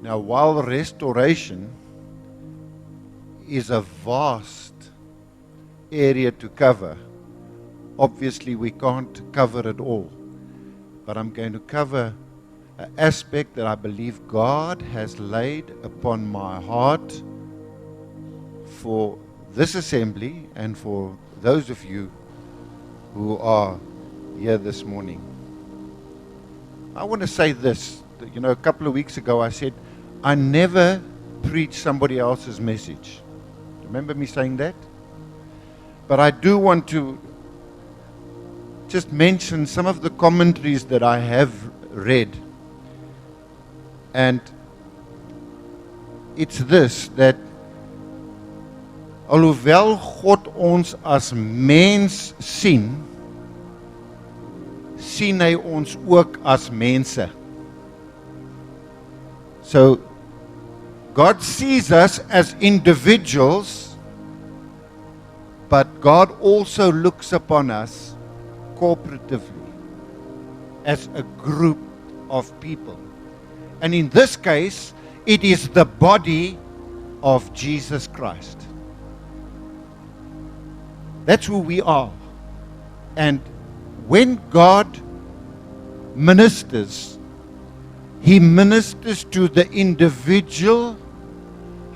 Now, while restoration is a vast area to cover, obviously we can't cover it all. But I'm going to cover an aspect that I believe God has laid upon my heart for this assembly and for those of you who are here this morning. I want to say this. You know, a couple of weeks ago I said, I never preach somebody else's message. Remember me saying that? But I do want to just mention some of the commentaries that I have read. And it's this, that alhoewel God ons as mens sien, sien hy ons ook as mense. So God sees us as individuals, but God also looks upon us cooperatively as a group of people. And in this case, it is the body of Jesus Christ. That's who we are. And when God ministers, He ministers to the individual.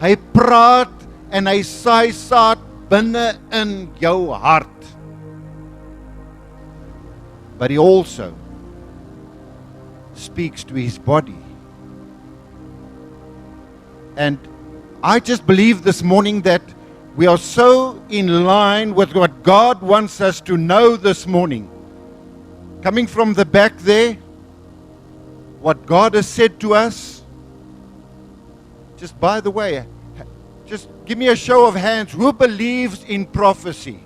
Hy praat en hy saai saad binne in jou hart. But He also speaks to His body. And I just believe this morning that we are so in line with what God wants us to know this morning. Coming from the back there, what God has said to us. Just by the way, just give me a show of hands. Who believes in prophecy?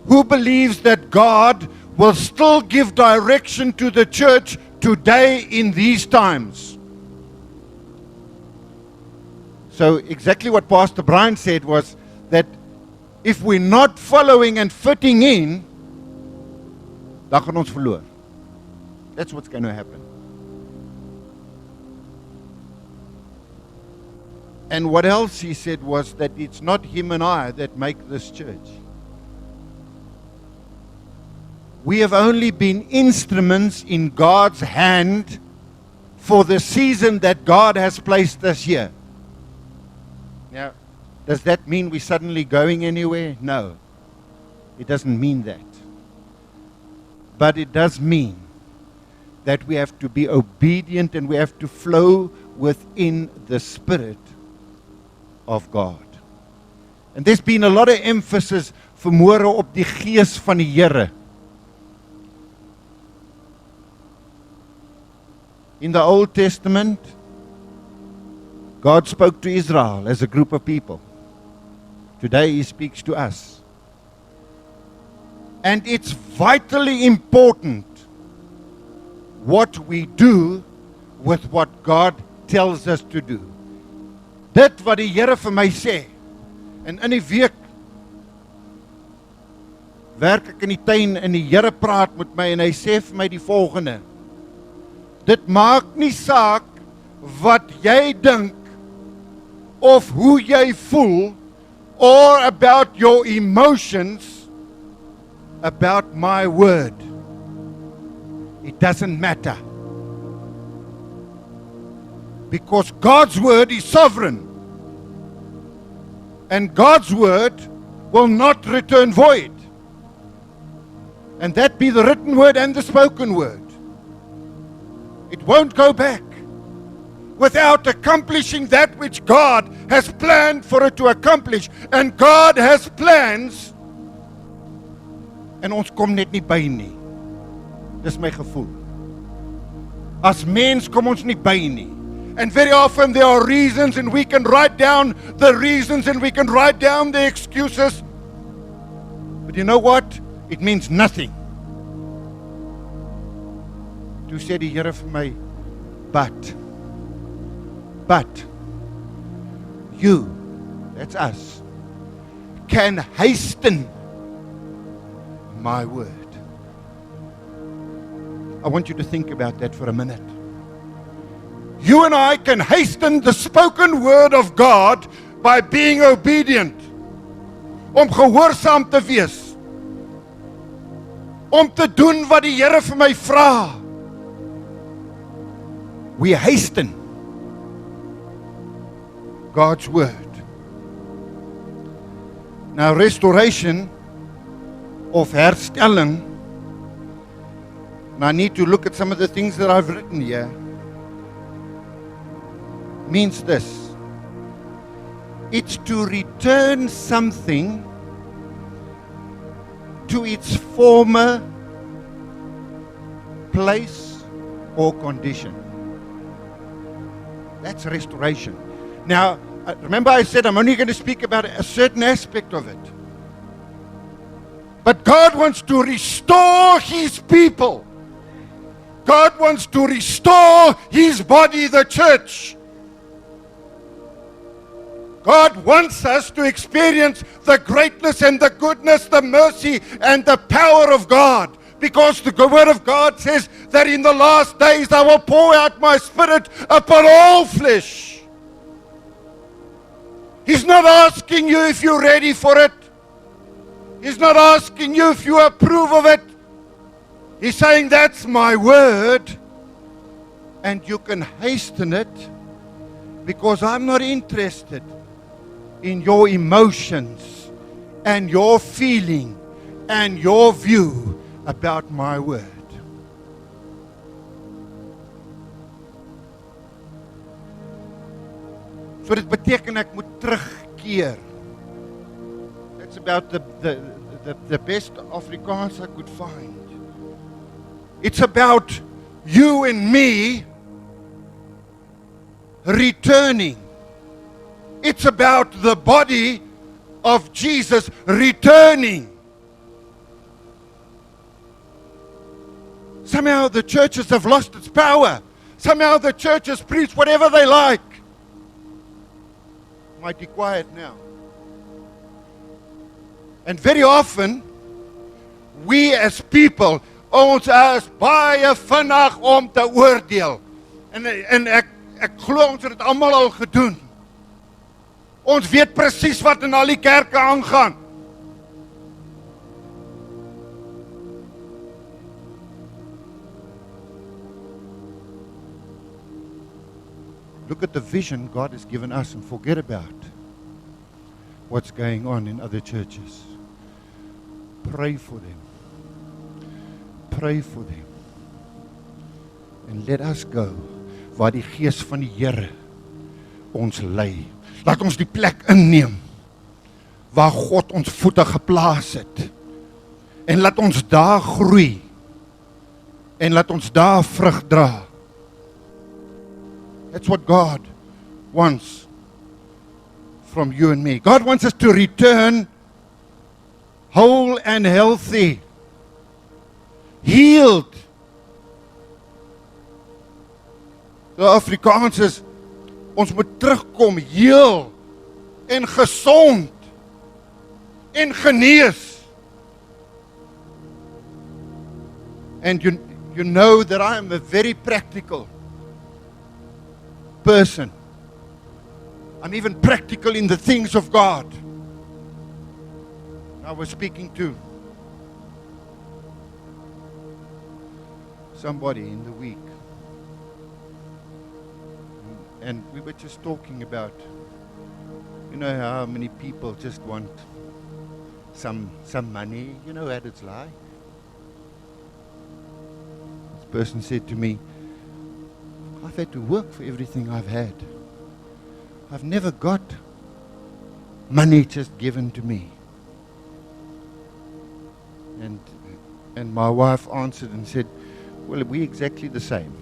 Who believes that God will still give direction to the church today in these times? So exactly what Pastor Brian said was that if we're not following and fitting in, dan gaan ons verloor. That's what's going to happen. And what else he said was that it's not him and I that make this church. We have only been instruments in God's hand for the season that God has placed us here. Now, does that mean we're suddenly going anywhere? No. It doesn't mean that. But it does mean that we have to be obedient and we have to flow within the Spirit of God. And there's been a lot of emphasis vanmôre op die gees van die Here. In the Old Testament, God spoke to Israel as a group of people. Today He speaks to us. And it's vitally important what we do with what God tells us to do. Dit wat die Here vir my sê. En in die week werk ek in die tuin en die Here praat met my en hy sê vir my die volgende. Dit maak nie saak wat jy dink of hoe jy voel or about your emotions about my word. It doesn't matter. Because God's word is sovereign. And God's word will not return void. And that be the written word and the spoken word. It won't go back without accomplishing that which God has planned for it to accomplish. And God has plans. En ons kom net nie by nie. Dis my gevoel. As mens kom ons nie by nie. And very often there are reasons and we can write down the reasons and we can write down the excuses. But you know what? It means nothing. Toe sê die Here vir my, but you, that's us, can hasten my word. I want you to think about that for a minute. You and I can hasten the spoken word of God by being obedient. Om gehoorsaam te wees. Om te doen wat die Here vir my vra. We hasten God's word. Now restoration of herstelling, and I need to look at some of the things that I've written here, means this. It's to return something to its former place or condition. That's restoration. Now, remember I said I'm only going to speak about a certain aspect of it. But God wants to restore His people. God wants to restore His body, the church. God wants us to experience the greatness and the goodness, the mercy and the power of God. Because the word of God says that in the last days I will pour out my spirit upon all flesh. He's not asking you if you're ready for it. He's not asking you if you approve of it. He's saying that's my word and you can hasten it because I'm not interested in your emotions and your feeling and your view about my word. So dit beteken ek moet terugkeer. That's about the best Afrikaans I could find. It's about you and me returning. It's about the body of Jesus returning. Somehow the churches have lost its power. Somehow the churches preach whatever they like. Might be quiet now. And very often, we as people, ons is baie vinnig om te oordeel. En ek glo ons het dit almal al gedoen. Ons weet presies wat in al die kerke aangaan. Look at the vision God has given us and forget about what's going on in other churches. Pray for them. Pray for them. And let us go waar die Gees van die Here ons lei. Laat ons die plek inneem waar God ons voete geplaas het. En laat ons daar groei. En laat ons daar vrug dra. That's what God wants from you and me. God wants us to return whole and healthy, healed. Die Afrikaans is, ons moet terugkom heel en gesond en genees. And you know that I am a very practical person. I'm even practical in the things of God. I was speaking to somebody in the week, and we were just talking about, you know, how many people just want some money, you know what it's like. This person said to me, I've had to work for everything I've had. I've never got money just given to me. And my wife answered and said, well, we're exactly the same.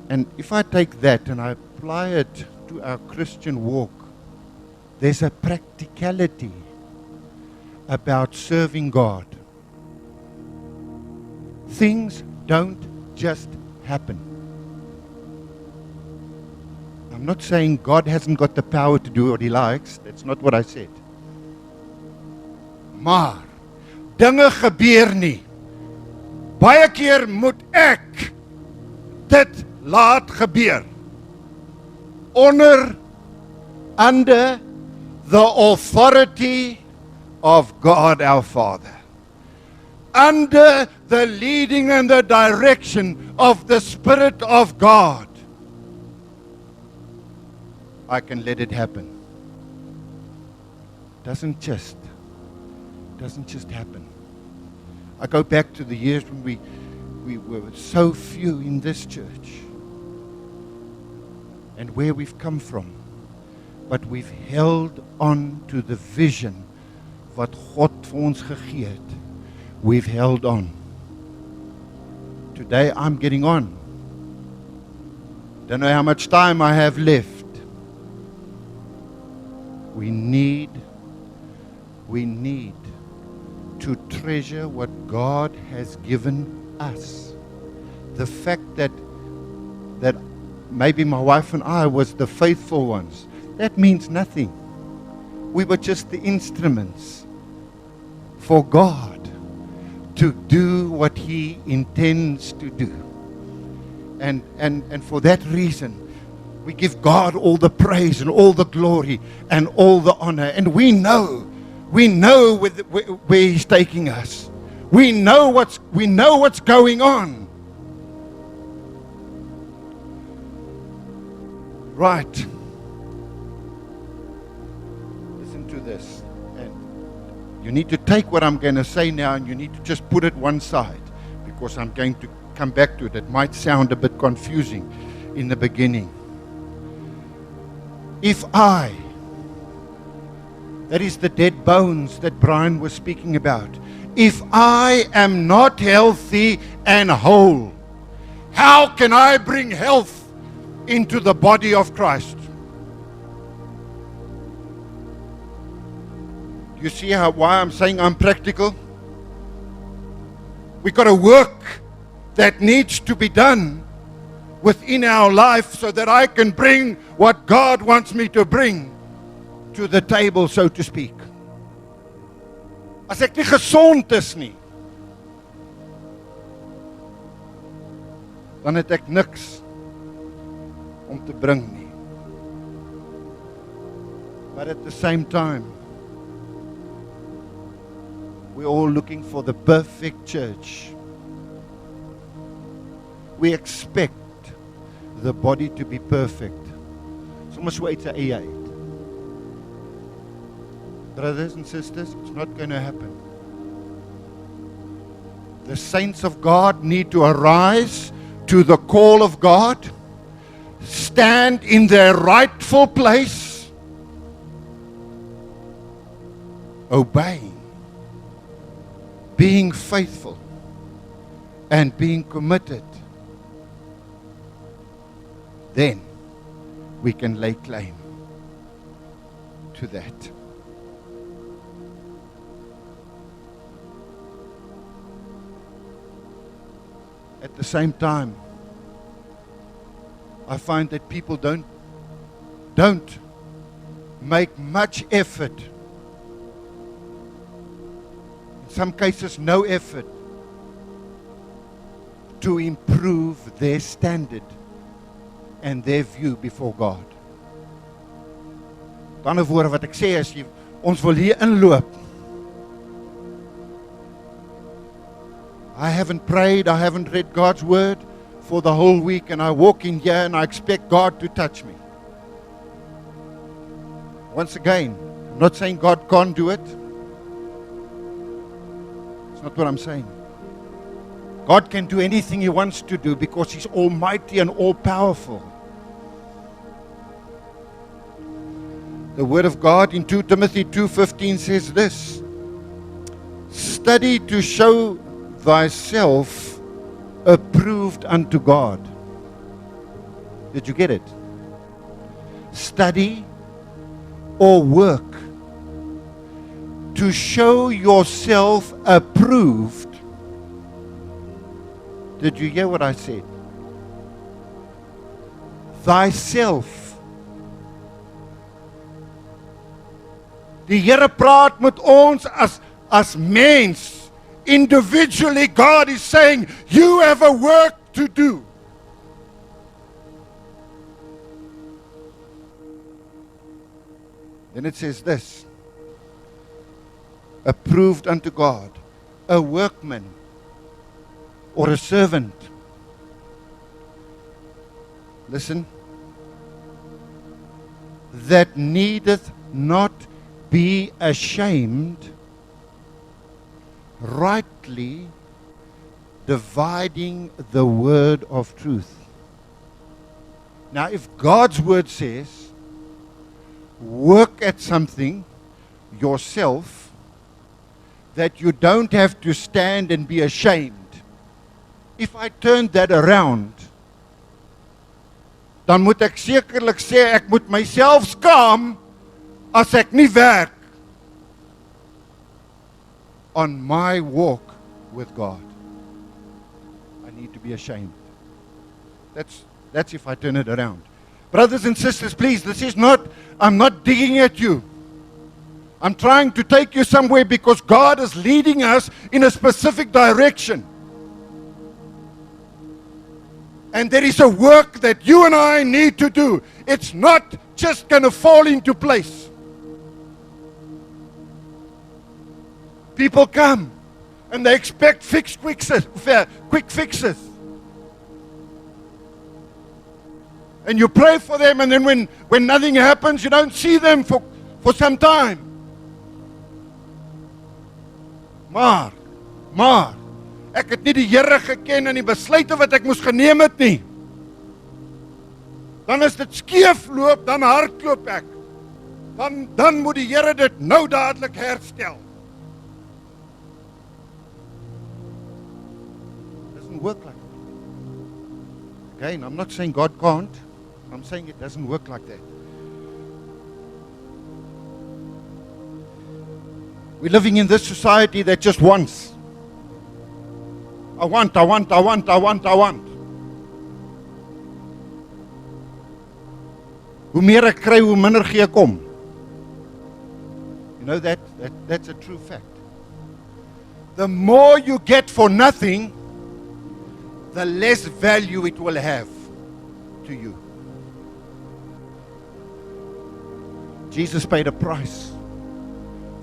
And if I take that and I apply it to our Christian walk, there's a practicality about serving God. Things don't just happen. I'm not saying God hasn't got the power to do what He likes. That's not what I said. Maar dinge gebeur nie. Baie keer moet ek dit laat gebeur. Under the authority of God our Father. Under the leading and the direction of the Spirit of God. I can let it happen. Doesn't just happen. I go back to the years when we were so few in this church and where we've come from. But we've held on to the vision wat God vir ons gegee het. We've held on. Today I'm getting on. Don't know how much time I have left. We need to treasure what God has given us. The fact that maybe my wife and I was the faithful ones, that means nothing. We were just the instruments for God to do what He intends to do. And for that reason, we give God all the praise and all the glory and all the honor. And we know where He's taking us. We know what's going on. Right. Listen to this. And you need to take what I'm going to say now and you need to just put it one side, because I'm going to come back to it. It might sound a bit confusing in the beginning. If that is the dead bones that Brian was speaking about. If I am not healthy and whole, how can I bring health into the body of Christ? You see why I'm saying I'm practical? We got a work that needs to be done within our life so that I can bring what God wants me to bring to the table, so to speak. As ek nie gesond is nie, dan het ek niks om te bring nie. But at the same time, we're all looking for the perfect church. We expect the body to be perfect. Soms so iets eie uit. Brothers and sisters, it's not going to happen. The saints of God need to arise to the call of God, stand in their rightful place, obeying, being faithful, and being committed. Then we can lay claim to that. At the same time, I find that people don't make much effort. In some cases, no effort to improve their standard and their view before God. Met ander woorde wat ek sê is, ons wil hier inloop. I haven't prayed, I haven't read God's word for the whole week, and I walk in here and I expect God to touch me. Once again, I'm not saying God can't do it. It's not what I'm saying. God can do anything He wants to do because He's almighty and all-powerful. The Word of God in 2 Timothy 2:15 says this: study to show thyself approved unto God. Did you get it? Study or work to show yourself approved. Did you hear what I said? Thyself. Die Here praat met ons as mens. Individually, God is saying, you have a work to do. Then it says this, approved unto God, a workman or a servant. Listen. That needeth not be ashamed, rightly dividing the word of truth. Now, if God's word says, work at something yourself, that you don't have to stand and be ashamed. If I turned that around, dan moet ek sekerlik sê ek moet myself skaam as ek nie werk on my walk with God. I need to be ashamed. That's if I turn it around. Brothers and sisters, please, I'm not digging at you. I'm trying to take you somewhere because God is leading us in a specific direction. And there is a work that you and I need to do. It's not just going to fall into place. People come and they expect quick fixes. And you pray for them, and then when nothing happens, you don't see them for some time. Maar ek het nie die Here geken en die besluite wat ek moes geneem het nie. Dan as dit skeef loop, dan hardloop ek. Dan moet die Here dit nou dadelik herstel. It doesn't work like that. Again, I'm not saying God can't. I'm saying it doesn't work like that. We're living in this society that just wants. I want. Hoe meer ek kry, hoe minder gee ek om. You know that's a true fact. The more you get for nothing, the less value it will have to you. Jesus paid a price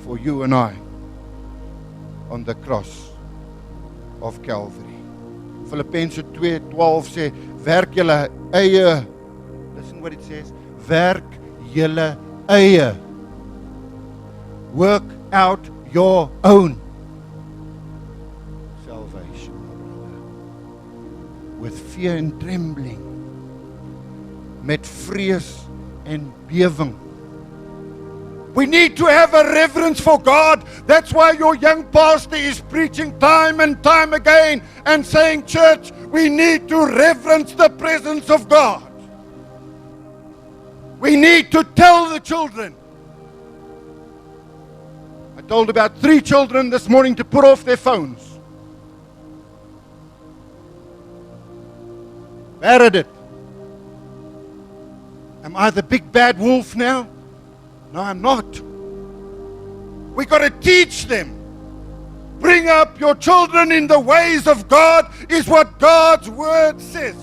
for you and I on the cross of Calvary. Filippense 2:12 sê, werk julle eie. Listen what it says. Werk julle eie. Work out your own salvation, with fear and trembling, met vrees en bewing. We need to have a reverence for God. That's why your young pastor is preaching time and time again and saying, church, we need to reverence the presence of God. We need to tell the children. I told about 3 children this morning to put off their phones. Where is it? Am I the big bad wolf now? No, I'm not. We got to teach them. Bring up your children in the ways of God is what God's word says.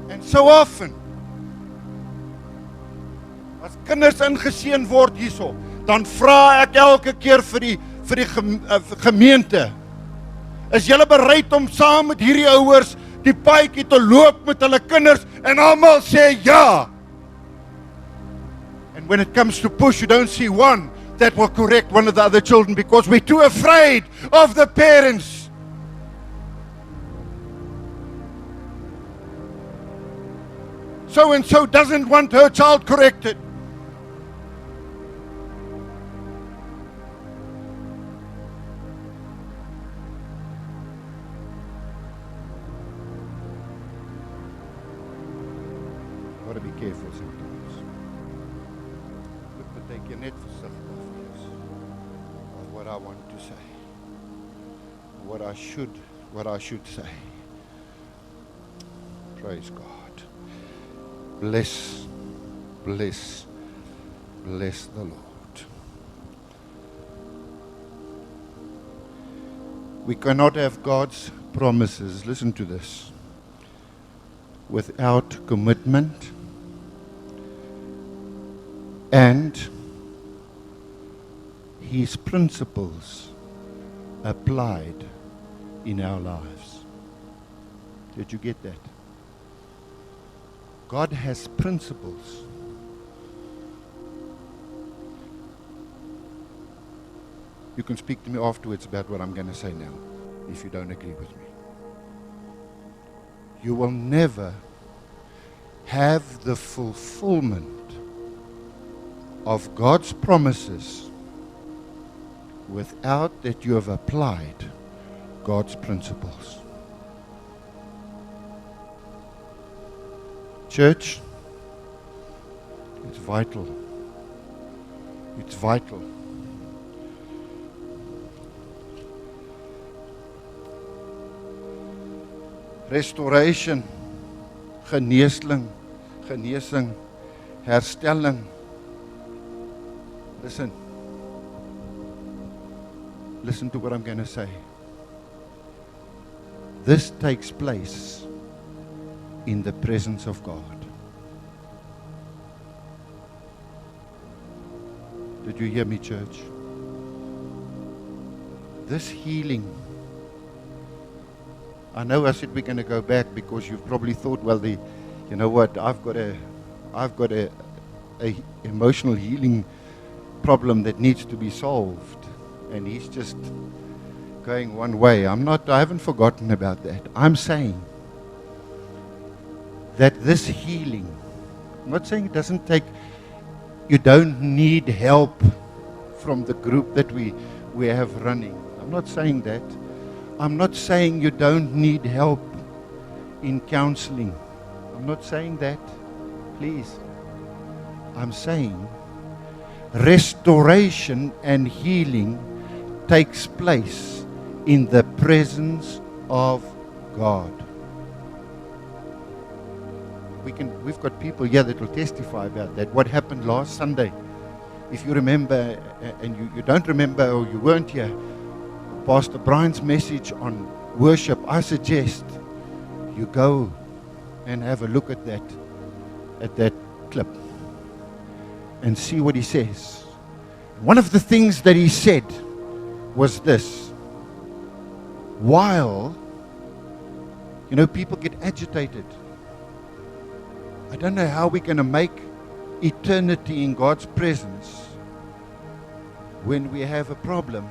And so often, as kinders ingeseën word hierso, dan vra ek elke keer vir die gemeente, is julle bereid om saam met hierdie ouers die paadjie te loop met hulle kinders? En almal sê ja. And when it comes to push, you don't see one that will correct one of the other children because we're too afraid of the parents. So and so doesn't want her child corrected. Got to be careful sometimes. Ek net versigtig wees of what I want to say, what I should say. Praise God. Bless the Lord. We cannot have God's promises, listen to this, without commitment and His principles applied in our lives. Did you get that? God has principles. You can speak to me afterwards about what I'm going to say now, if you don't agree with me. You will never have the fulfillment of God's promises without that you have applied God's principles. Church, it's vital. It's vital. Restoration, genesing, herstelling. Listen to what I'm going to say. This takes place in the presence of God. Did you hear me, church? This healing, I know I said we're going to go back because you've probably thought, well, you know what, I've got a emotional healing problem that needs to be solved, and he's just going one way. I haven't forgotten about that. I'm saying that this healing, I'm not saying it doesn't take, you don't need help from the group that we have running. I'm not saying that. I'm not saying you don't need help in counseling. I'm not saying that. Please. I'm saying restoration and healing takes place in the presence of God. We've got people here that will testify about that. What happened last Sunday? If you remember, and you don't remember, or you weren't here, Pastor Brian's message on worship, I suggest you go and have a look at that clip and see what he says. One of the things that he said was this: while, people get agitated, I don't know how we're going to make eternity in God's presence when we have a problem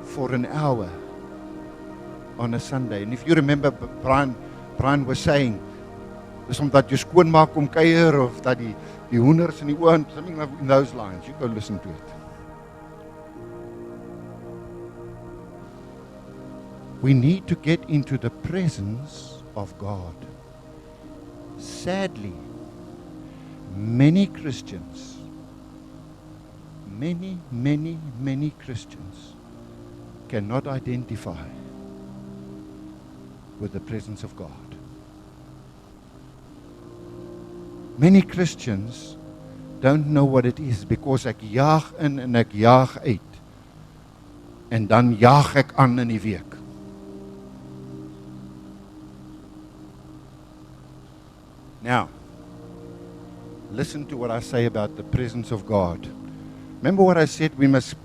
for an hour on a Sunday. And if you remember, Brian was saying, dis omdat jy skoonmaak om kuier, of dat die hoenders in die oond, something in those lines. You go listen to it. We need to get into the presence of God. Sadly, many Christians, many Christians cannot identify with the presence of God. Many Christians don't know what it is, because ek jaag in en ek jaag uit, en dan jaag ek aan in die week. Now, listen to what I say about the presence of God. Remember what I said? We must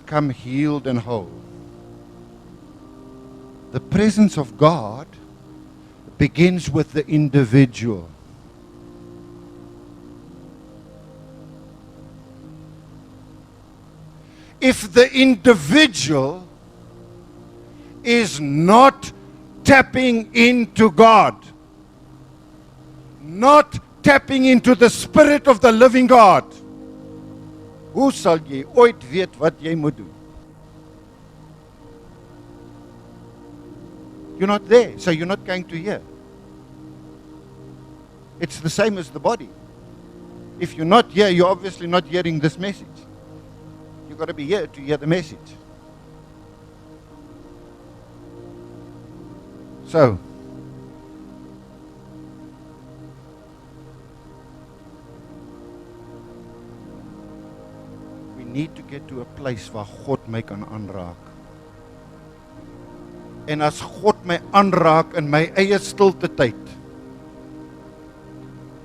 come healed and whole. The presence of God begins with the individual. If the individual is not tapping into God, not tapping into the Spirit of the living God, hoe sal jy ooit weet wat jy moet doen? You're not there, so you're not going to hear. It's the same as the body. If you're not here, you're obviously not hearing this message. You've got to be here to hear the message. So, we need to get to a place waar God my kan aanraak. En as God my aanraak in my eie stilte tyd,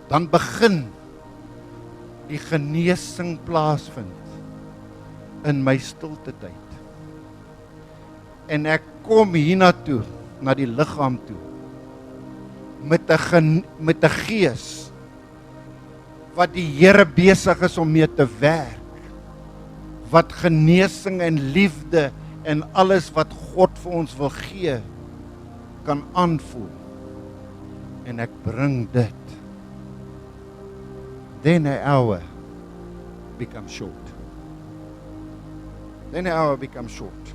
dan begin die genesing plaasvind in my stilte tyd. En ek kom hiernatoe, na die liggaam toe, met 'n gees wat die Here besig is om mee te werk, wat genesing en liefde en alles wat God vir ons wil gee, kan aanvoel. En ek bring dit. Then an hour becomes short. Then an hour becomes short.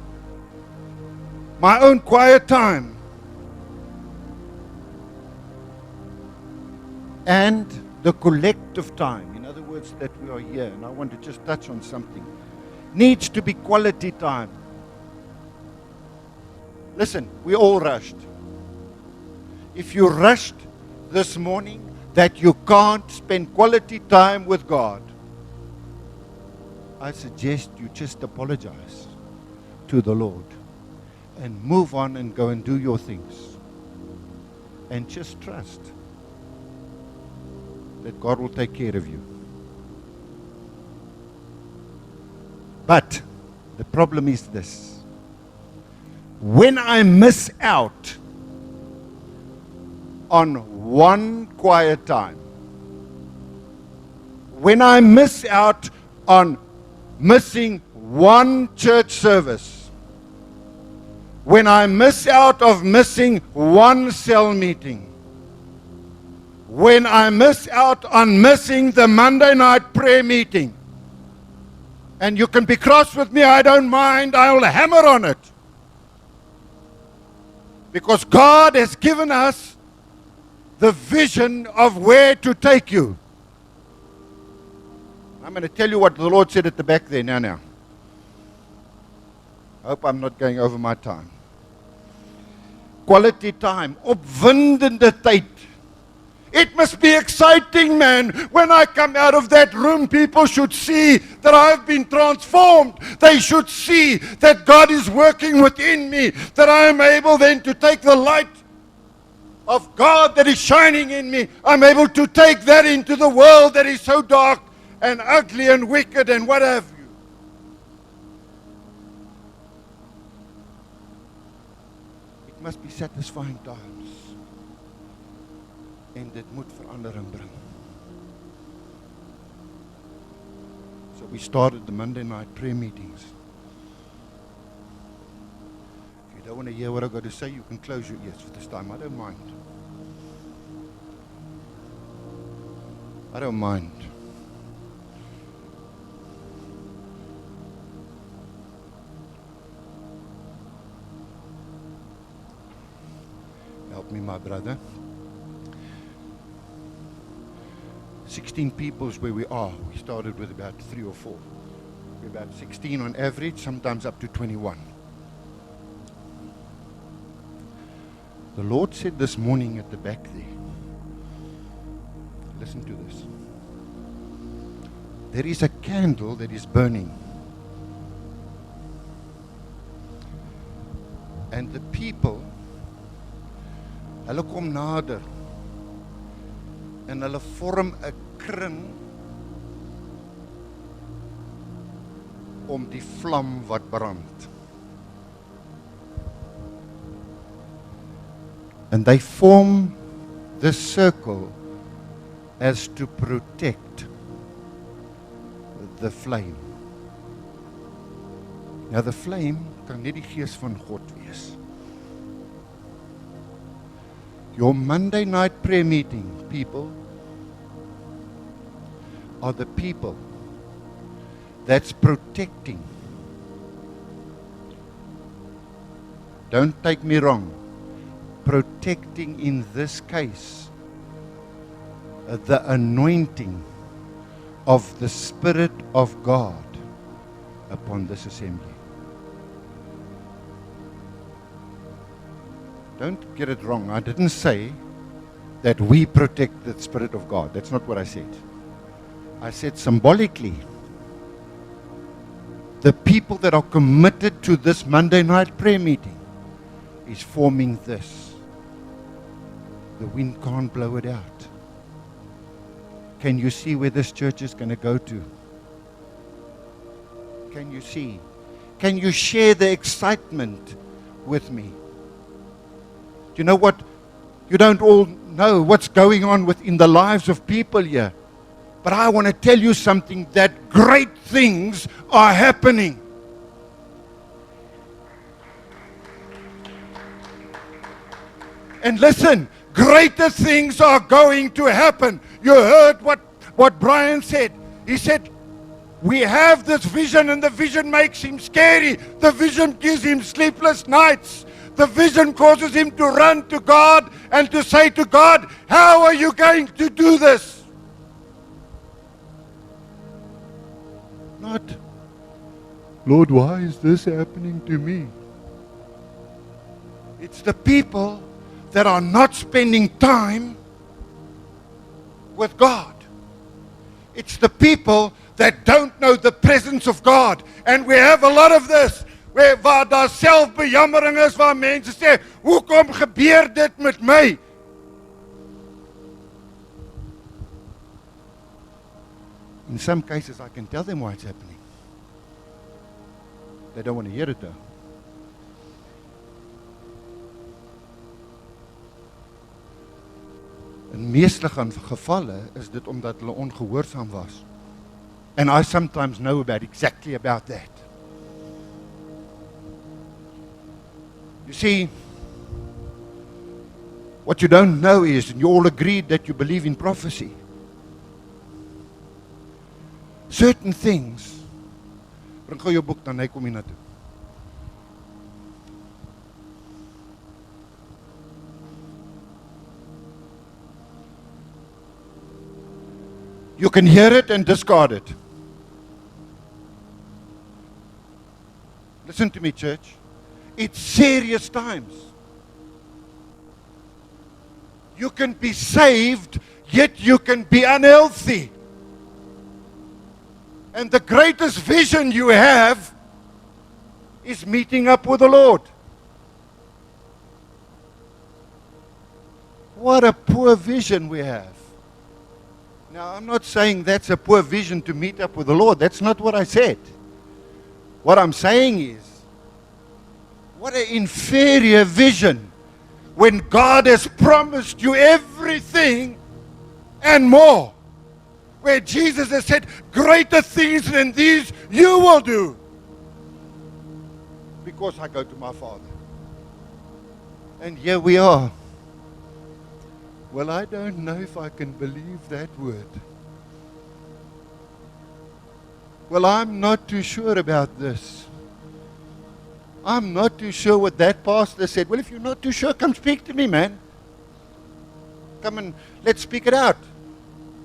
My own quiet time. And the collective time, in other words, that we are here, and I want to just touch on something, needs to be quality time. Listen, we all rushed. If you rushed this morning that you can't spend quality time with God, I suggest you just apologize to the Lord and move on and go and do your things. And just trust that God will take care of you. But the problem is this. When I miss out on one quiet time, when I miss out on missing one church service, when I miss out of missing one cell meeting, when I miss out on missing the Monday night prayer meeting, and you can be cross with me, I don't mind, I'll hammer on it. Because God has given us the vision of where to take you. I'm going to tell you what the Lord said at the back there now. I hope I'm not going over my time. Quality time, opwindende tyd. It must be exciting, man. When I come out of that room, people should see that I've been transformed. They should see that God is working within me, that I am able then to take the light of God that is shining in me. I'm able to take that into the world that is so dark and ugly and wicked and what have you. It must be satisfying times. En dit moet verandering bring. So we started the Monday night prayer meetings. If you don't want to hear what I've got to say, you can close your ears for this time. I don't mind. I don't mind. Help me, my brother. 16 people is where we are. We started with about 3 or 4. We're about 16 on average, sometimes up to 21. The Lord said this morning at the back there, listen to this. There is a candle that is burning. And the people, hulle kom nader. En hulle vorm 'n kring om die vlam wat brand. And they form this circle as to protect the flame. Now the flame kan nie die gees van God wees. Your Monday night prayer meeting, people, are the people that's protecting. Don't take me wrong. Protecting in this case the anointing of the Spirit of God upon this assembly. Don't get it wrong. I didn't say that we protect the Spirit of God. That's not what I said. I said symbolically, the people that are committed to this Monday night prayer meeting is forming this. The wind can't blow it out. Can you see where this church is going to go to? Can you see? Can you share the excitement with me? Do you know what? You don't all know what's going on within the lives of people here. But I want to tell you something, that great things are happening. And listen, greater things are going to happen. You heard what Brian said. He said, we have this vision and the vision makes him scary. The vision gives him sleepless nights. The vision causes him to run to God and to say to God, how are you going to do this? Not, Lord, why is this happening to me? It's the people that are not spending time with God. It's the people that don't know the presence of God. And we have a lot of this, waar daar selfbejammering is, waar mense sê, hoekom gebeur dit met my? In some cases, I can tell them why it's happening. They don't want to hear it though. In meeste gevalle is dit omdat hulle ongehoorsaam was. And I sometimes know exactly about that. You see, what you don't know is, and you all agreed that you believe in prophecy, certain things, bring gou jou boek dan, hy kom hier na toe. You can hear it and discard it. Listen to me, church. It's serious times. You can be saved, yet you can be unhealthy. And the greatest vision you have is meeting up with the Lord. What a poor vision we have. Now, I'm not saying that's a poor vision to meet up with the Lord. That's not what I said. What I'm saying is, what an inferior vision when God has promised you everything and more. Where Jesus has said, greater things than these you will do. Because I go to my Father. And here we are. Well, I don't know if I can believe that word. Well, I'm not too sure about this. I'm not too sure what that pastor said. Well, if you're not too sure, come speak to me, man. Come and let's speak it out.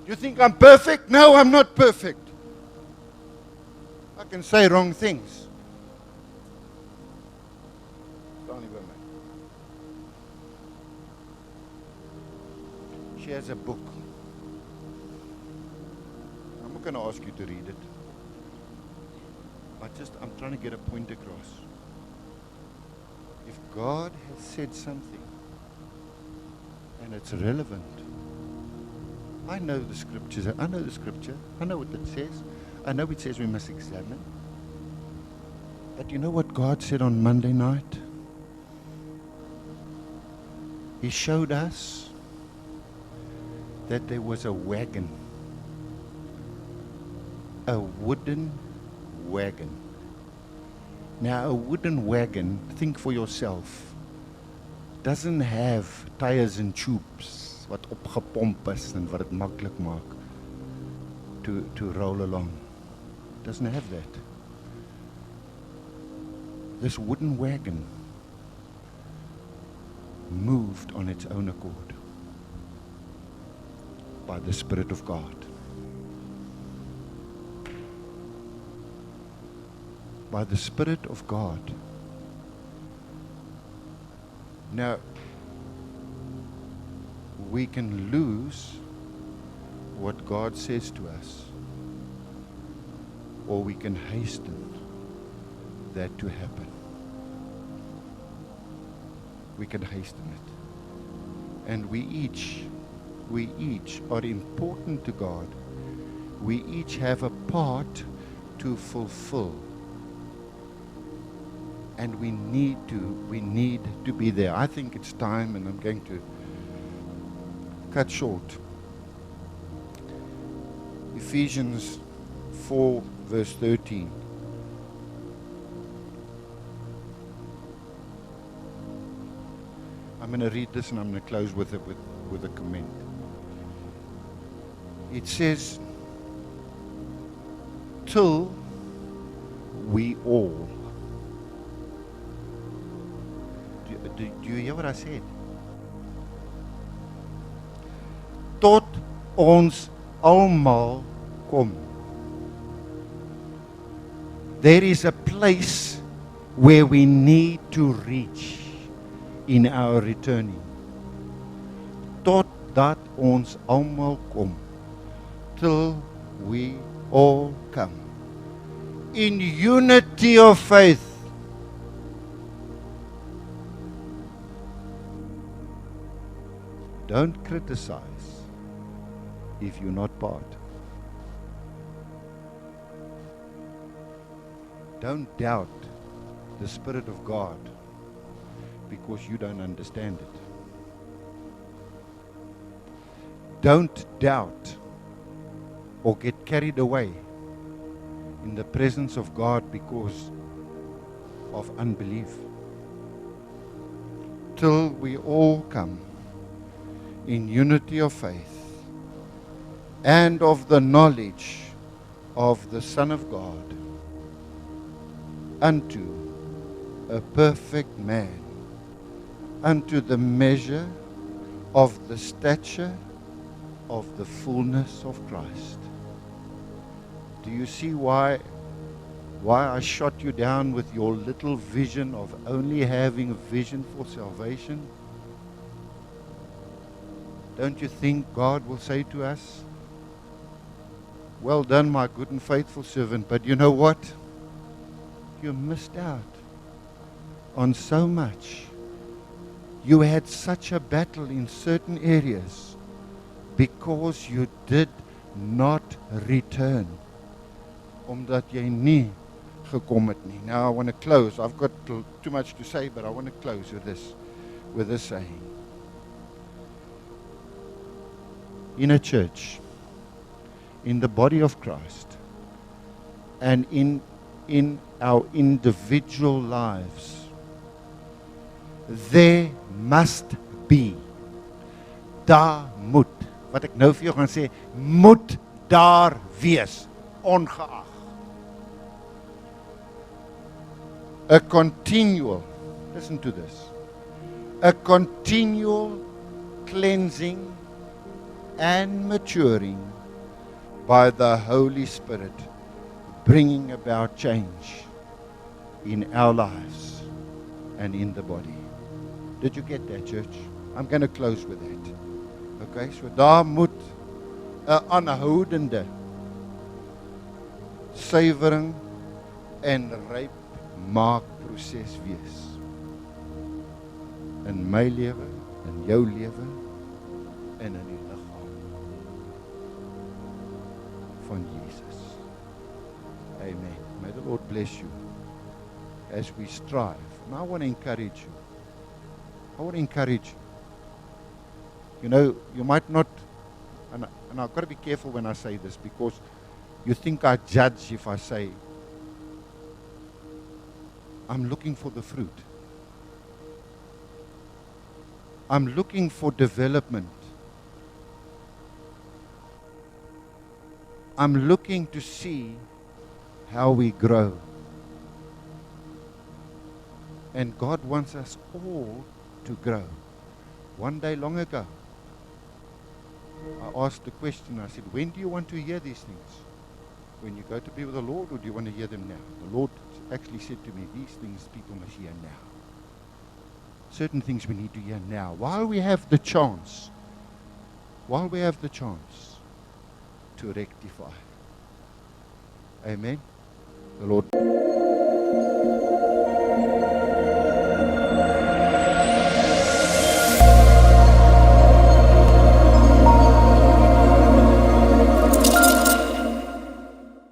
You think I'm perfect? No, I'm not perfect. I can say wrong things. She has a book. I'm not going to ask you to read it. I'm trying to get a point across. If God has said something and it's relevant, I know the scriptures. I know the scripture. I know what it says. I know it says we must examine. But you know what God said on Monday night? He showed us that there was a wagon, a wooden wagon. Now, a wooden wagon, think for yourself, doesn't have tires and tubes wat opgepomp is en wat dit maklik maak to roll along. It doesn't have that. This wooden wagon moved on its own accord by the Spirit of God. By the Spirit of God. Now, we can lose what God says to us, or we can hasten that to happen. We can hasten it. And we each We each are important to God. We each have a part to fulfill. And we need to be there. I think it's time, and I'm going to cut short. Ephesians 4 verse 13. I'm going to read this and I'm going to close with it with a comment. It says, till we all. Do you hear what I said? Tot ons almal kom. There is a place where we need to reach in our returning. Tot dat ons almal kom. Till we all come. In unity of faith. Don't criticize if you're not part. Don't doubt the Spirit of God because you don't understand it. Don't doubt or get carried away in the presence of God because of unbelief. Till we all come in unity of faith and of the knowledge of the Son of God, unto a perfect man, unto the measure of the stature of the fullness of Christ. Do you see why I shot you down with your little vision of only having a vision for salvation? Don't you think God will say to us, well done, my good and faithful servant, but you know what? You missed out on so much. You had such a battle in certain areas because you did not return. Omdat jy nie gekom het nie. Now I want to close. I've got too much to say, but I want to close with this saying. In a church, in the body of Christ, and in our individual lives, there must be, daar moet, wat ek nou vir jou gaan sê, moet daar wees, ongeag. A continual, listen to this, a continual cleansing and maturing by the Holy Spirit, bringing about change in our lives and in the body. Did you get that, church? I'm going to close with that. Okay, so daar moet 'n aanhoudende suiwering en ryp maak proses wees. In my lewe, in jou lewe en in die liggaam van Jesus. Amen. May the Lord bless you as we strive. And I want to encourage you. I want to encourage you. You know, you might not, and I've got to be careful when I say this, because you think I judge if I say, I'm looking for the fruit. I'm looking for development. I'm looking to see how we grow. And God wants us all to grow. One day long ago, I asked the question, I said, when do you want to hear these things? When you go to be with the Lord, or do you want to hear them now? The Lord actually said to me, these things people must hear now. Certain things we need to hear now, while we have the chance to rectify. Amen. The Lord